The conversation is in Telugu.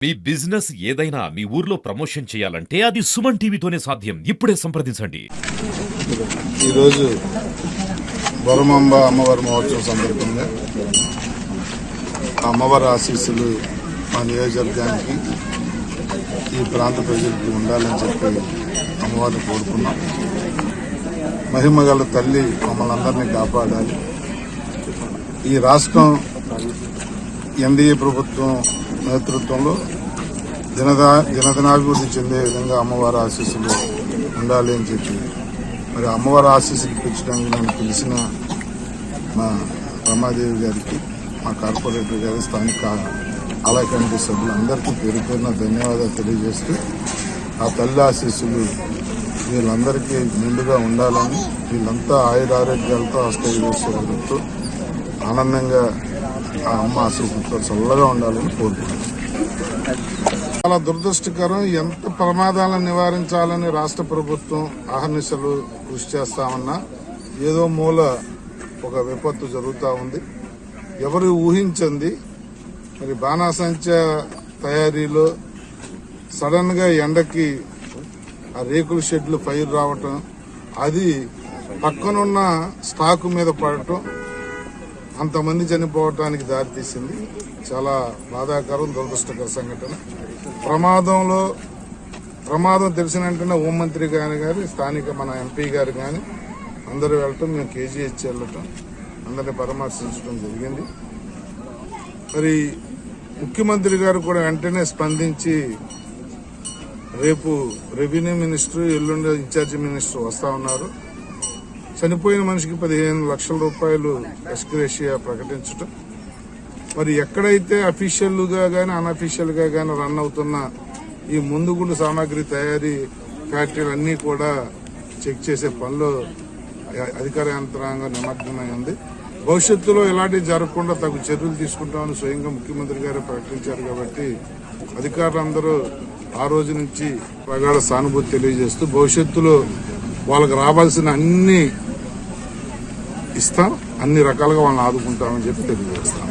మీ బిజినెస్ ఏదైనా మీ ఊర్లో ప్రమోషన్ చేయాలంటే అది సుమన్ టీవీతోనే సాధ్యం. ఇప్పుడే సంప్రదించండి. ఈరోజు బొరమాంబ అమ్మవారి మహోత్సవం సందర్భంగా అమ్మవారి ఆశీస్సులు మా నియోజకవర్గానికి ఈ ప్రాంత ప్రజలకు ఉండాలని చెప్పి అమ్మవారిని కోరుకున్నాం. మహిమగల తల్లి మమ్మల్ని అందరినీ కాపాడాలి. ఈ రాష్ట్రం ఎన్డీఏ ప్రభుత్వం నేతృత్వంలో దినదినాభివృద్ధి చెందే విధంగా అమ్మవారి ఆశీస్సులు ఉండాలి అని చెప్పి మరి అమ్మవారి ఆశీస్సులు పెంచడానికి నన్ను పిలిచిన మా రమాదేవి గారికి, మా కార్పొరేటర్ గారి, స్థానిక ఆలయ కమిటీ సభ్యులందరికీ పేరు పేరున ధన్యవాదాలు తెలియజేస్తూ ఆ తల్లి ఆశీస్సులు వీళ్ళందరికీ నిండుగా ఉండాలని, వీళ్ళంతా ఆయురారోగ్యాలతో అష్టైశ్వర్యాలతో ఆనందంగా ఆ అమ్మ ఆశీస్సులతో చల్లగా ఉండాలని కోరుకుంటున్నాను. చాలా దురదృష్టకరం. ఎంత ప్రమాదాలను నివారించాలని రాష్ట్ర ప్రభుత్వం అహర్నిశలు కృషి చేస్తామన్నా ఏదో మూల ఒక విపత్తు జరుగుతూ ఉంది. ఎవరు ఊహించింది మరి బాణాసంచా తయారీలో సడన్ గా ఎండకి ఆ రేకుల షెడ్లు ఫైర్ రావటం, అది పక్కనున్న స్టాకు మీద పడటం, అంతమంది చనిపోవటానికి దారితీసింది. చాలా బాధాకరం, దురదృష్టకర సంఘటన. ప్రమాదం తెలిసిన వెంటనే హోంమంత్రి గారి స్థానిక మన ఎంపీ గారు కానీ అందరూ వెళ్ళటం, మేము కేజీహెచ్ వెళ్ళటం, అందరినీ పరామర్శించడం జరిగింది. మరి ముఖ్యమంత్రి గారు కూడా వెంటనే స్పందించి రేపు రెవెన్యూ మినిస్టర్, ఎల్లుండి ఇన్ఛార్జి మినిస్టర్ వస్తా ఉన్నారు. చనిపోయిన మనిషికి 15 లక్షల రూపాయలు ఎక్స్గ్రేషియా ప్రకటించడం, మరి ఎక్కడైతే అఫీషియల్ గా గానీ అన్అఫీషియల్ గా గానీ రన్ అవుతున్న ఈ ముందుగుండు సామాగ్రి తయారీ ఫ్యాక్టరీలన్నీ కూడా చెక్ చేసే పనిలో అధికార యంత్రాంగం నిమగ్నమై ఉంది. భవిష్యత్తులో ఇలాంటివి జరగకుండా తగు చర్యలు తీసుకుంటామని స్వయంగా ముఖ్యమంత్రి గారు ప్రకటించారు. కాబట్టి అధికారులందరూ ఆ రోజు నుంచి ప్రగాఢ సానుభూతి తెలియజేస్తూ భవిష్యత్తులో వాళ్ళకి రావాల్సిన అన్ని ఇస్తాం, అన్ని రకాలుగా వాళ్ళని ఆదుకుంటామని చెప్పి తెలియజేస్తాం.